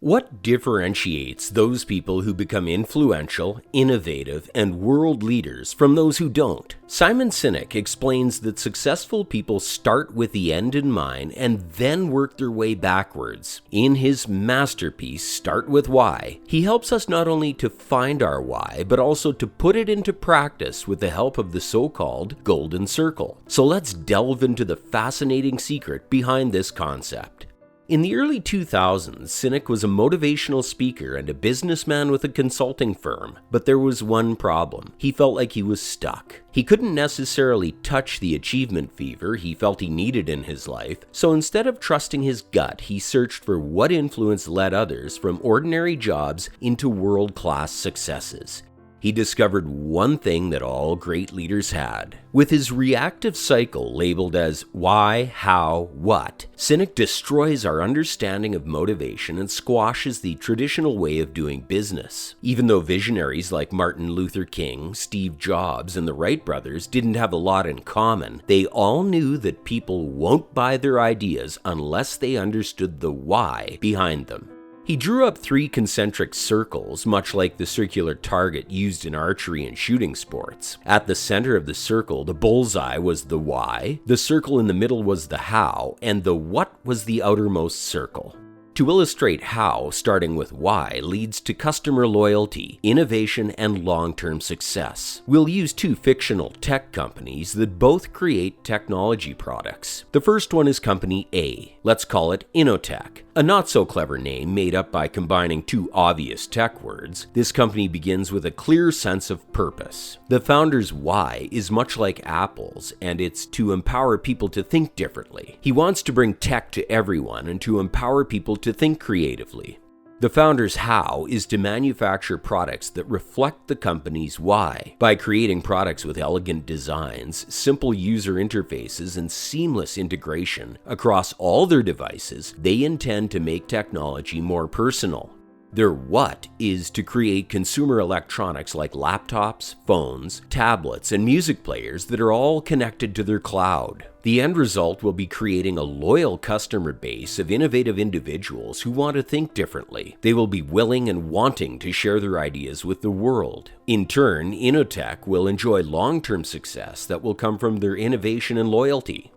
What differentiates those people who become influential, innovative, and world leaders from those who don't? Simon Sinek explains that successful people start with the end in mind and then work their way backwards. In his masterpiece, Start With Why, he helps us not only to find our why, but also to put it into practice with the help of the so-called Golden Circle. So let's delve into the fascinating secret behind this concept. In the early 2000s, Sinek was a motivational speaker and a businessman with a consulting firm, but there was one problem. He felt like he was stuck. He couldn't necessarily touch the achievement fever he felt he needed in his life, so instead of trusting his gut, he searched for what influence led others from ordinary jobs into world-class successes. He discovered one thing that all great leaders had. With his reactive cycle labeled as why, how, what, Sinek destroys our understanding of motivation and squashes the traditional way of doing business. Even though visionaries like Martin Luther King, Steve Jobs, and the Wright brothers didn't have a lot in common, they all knew that people won't buy their ideas unless they understood the why behind them. He drew up 3 concentric circles, much like the circular target used in archery and shooting sports. At the center of the circle, the bullseye was the why, the circle in the middle was the how, and the what was the outermost circle. To illustrate how, starting with why, leads to customer loyalty, innovation, and long-term success, we'll use 2 fictional tech companies that both create technology products. The first one is Company A. Let's call it Innotech. A not-so-clever name made up by combining 2 obvious tech words, this company begins with a clear sense of purpose. The founder's why is much like Apple's, and it's to empower people to think differently. He wants to bring tech to everyone and to empower people to think creatively. The founder's how is to manufacture products that reflect the company's why. By creating products with elegant designs, simple user interfaces, and seamless integration across all their devices, they intend to make technology more personal. Their what is to create consumer electronics like laptops, phones, tablets, and music players that are all connected to their cloud. The end result will be creating a loyal customer base of innovative individuals who want to think differently. They will be willing and wanting to share their ideas with the world. In turn, Innotech will enjoy long-term success that will come from their innovation and loyalty.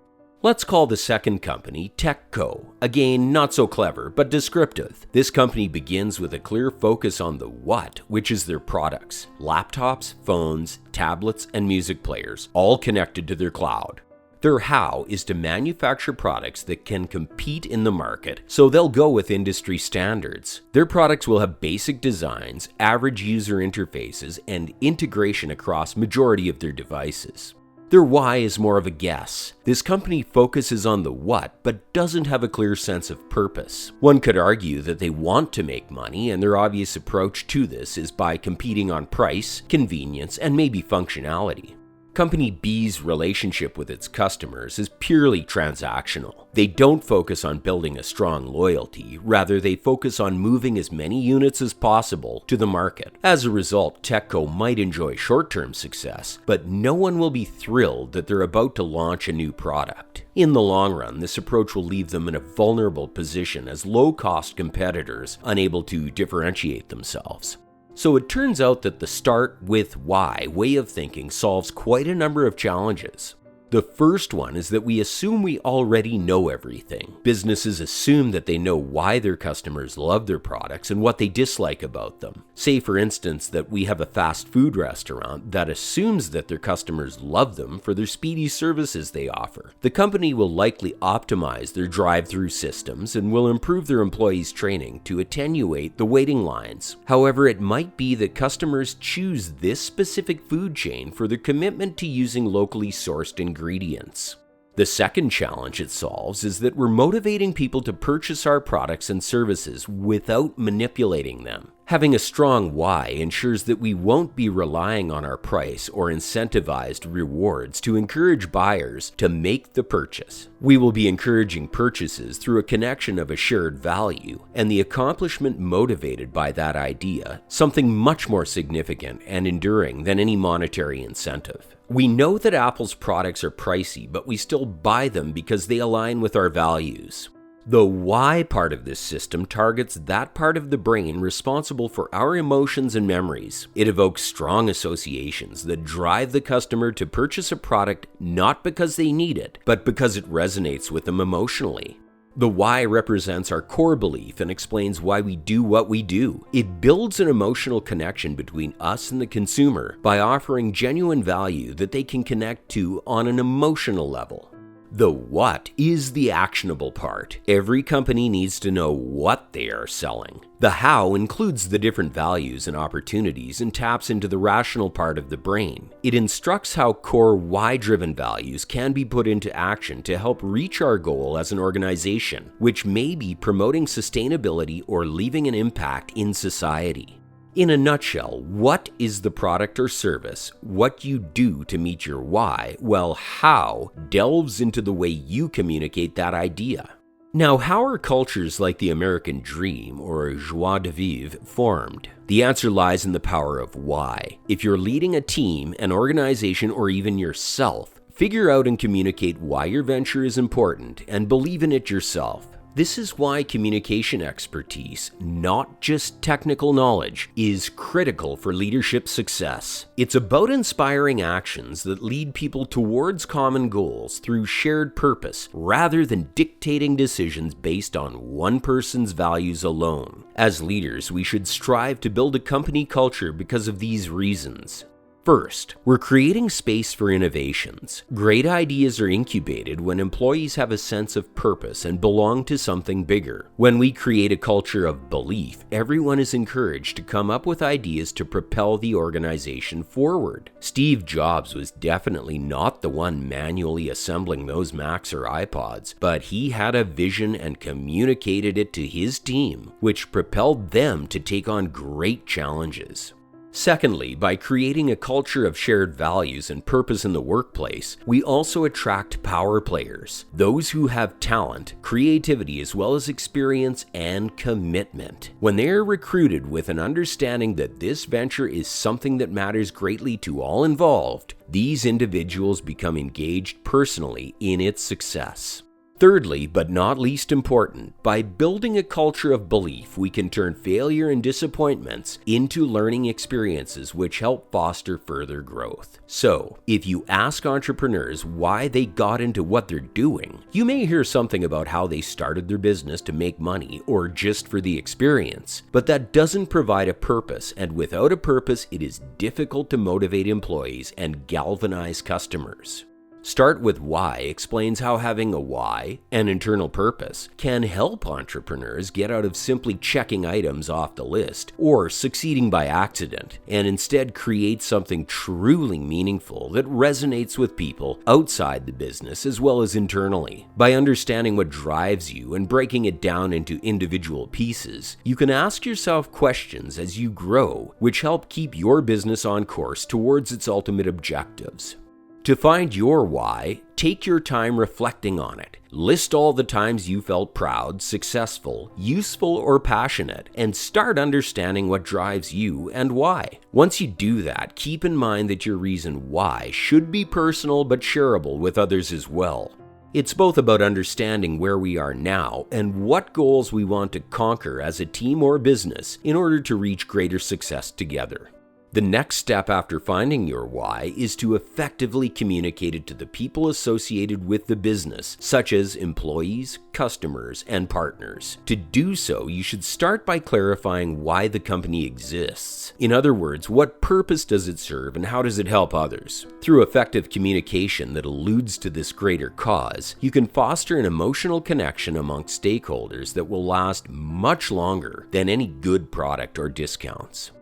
Let's call the second company TechCo. Again, not so clever, but descriptive. This company begins with a clear focus on the what, which is their products. Laptops, phones, tablets, and music players, all connected to their cloud. Their how is to manufacture products that can compete in the market, so they'll go with industry standards. Their products will have basic designs, average user interfaces, and integration across majority of their devices. Their why is more of a guess. This company focuses on the what, but doesn't have a clear sense of purpose. One could argue that they want to make money, and their obvious approach to this is by competing on price, convenience, and maybe functionality. Company B's relationship with its customers is purely transactional. They don't focus on building a strong loyalty, rather they focus on moving as many units as possible to the market. As a result, TechCo might enjoy short-term success, but no one will be thrilled that they're about to launch a new product. In the long run, this approach will leave them in a vulnerable position as low-cost competitors unable to differentiate themselves. So it turns out that the start with why way of thinking solves quite a number of challenges. The first one is that we assume we already know everything. Businesses assume that they know why their customers love their products and what they dislike about them. Say, for instance, that we have a fast food restaurant that assumes that their customers love them for their speedy services they offer. The company will likely optimize their drive-through systems and will improve their employees' training to attenuate the waiting lines. However, it might be that customers choose this specific food chain for their commitment to using locally sourced ingredients. The second challenge it solves is that we're motivating people to purchase our products and services without manipulating them. Having a strong why ensures that we won't be relying on our price or incentivized rewards to encourage buyers to make the purchase. We will be encouraging purchases through a connection of a shared value and the accomplishment motivated by that idea, something much more significant and enduring than any monetary incentive. We know that Apple's products are pricey, but we still buy them because they align with our values. The why part of this system targets that part of the brain responsible for our emotions and memories. It evokes strong associations that drive the customer to purchase a product not because they need it, but because it resonates with them emotionally. The why represents our core belief and explains why we do what we do. It builds an emotional connection between us and the consumer by offering genuine value that they can connect to on an emotional level. The what is the actionable part. Every company needs to know what they are selling. The how includes the different values and opportunities and taps into the rational part of the brain. It instructs how core why-driven values can be put into action to help reach our goal as an organization, which may be promoting sustainability or leaving an impact in society. In a nutshell, what is the product or service, what you do to meet your why, well, how delves into the way you communicate that idea. Now, how are cultures like the American Dream or Joie de Vivre formed? The answer lies in the power of why. If you're leading a team, an organization, or even yourself, figure out and communicate why your venture is important and believe in it yourself. This is why communication expertise, not just technical knowledge, is critical for leadership success. It's about inspiring actions that lead people towards common goals through shared purpose, rather than dictating decisions based on one person's values alone. As leaders, we should strive to build a company culture because of these reasons. First, we're creating space for innovations. Great ideas are incubated when employees have a sense of purpose and belong to something bigger. When we create a culture of belief, everyone is encouraged to come up with ideas to propel the organization forward. Steve Jobs was definitely not the one manually assembling those Macs or iPods, but he had a vision and communicated it to his team, which propelled them to take on great challenges. Secondly, by creating a culture of shared values and purpose in the workplace, we also attract power players, those who have talent, creativity, as well as experience and commitment. When they are recruited with an understanding that this venture is something that matters greatly to all involved, these individuals become engaged personally in its success. Thirdly, but not least important, by building a culture of belief, we can turn failure and disappointments into learning experiences which help foster further growth. So, if you ask entrepreneurs why they got into what they're doing, you may hear something about how they started their business to make money or just for the experience, but that doesn't provide a purpose, and without a purpose, it is difficult to motivate employees and galvanize customers. Start with Why explains how having a why, an internal purpose, can help entrepreneurs get out of simply checking items off the list or succeeding by accident, and instead create something truly meaningful that resonates with people outside the business as well as internally. By understanding what drives you and breaking it down into individual pieces, you can ask yourself questions as you grow, which help keep your business on course towards its ultimate objectives. To find your why, take your time reflecting on it. List all the times you felt proud, successful, useful, or passionate, and start understanding what drives you and why. Once you do that, keep in mind that your reason why should be personal but shareable with others as well. It's both about understanding where we are now and what goals we want to conquer as a team or business in order to reach greater success together. The next step after finding your why is to effectively communicate it to the people associated with the business, such as employees, customers, and partners. To do so, you should start by clarifying why the company exists. In other words, what purpose does it serve and how does it help others? Through effective communication that alludes to this greater cause, you can foster an emotional connection among stakeholders that will last much longer than any good product or discounts.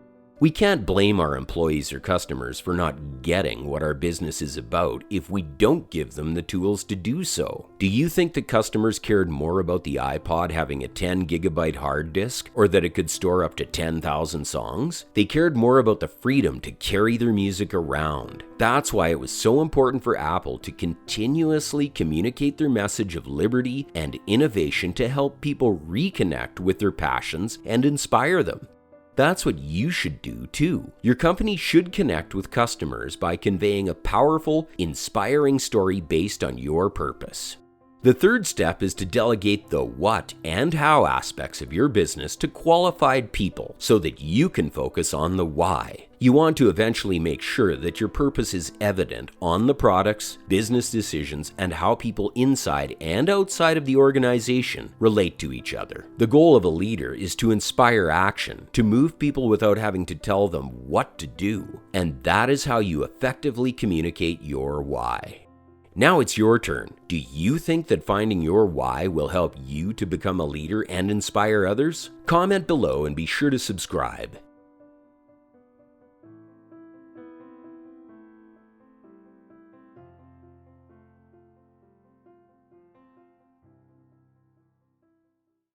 We can't blame our employees or customers for not getting what our business is about if we don't give them the tools to do so. Do you think the customers cared more about the iPod having a 10 gigabyte hard disk or that it could store up to 10,000 songs? They cared more about the freedom to carry their music around. That's why it was so important for Apple to continuously communicate their message of liberty and innovation to help people reconnect with their passions and inspire them. That's what you should do too. Your company should connect with customers by conveying a powerful, inspiring story based on your purpose. The third step is to delegate the what and how aspects of your business to qualified people so that you can focus on the why. You want to eventually make sure that your purpose is evident on the products, business decisions, and how people inside and outside of the organization relate to each other. The goal of a leader is to inspire action, to move people without having to tell them what to do, and that is how you effectively communicate your why. Now it's your turn. Do you think that finding your why will help you to become a leader and inspire others? Comment below and be sure to subscribe.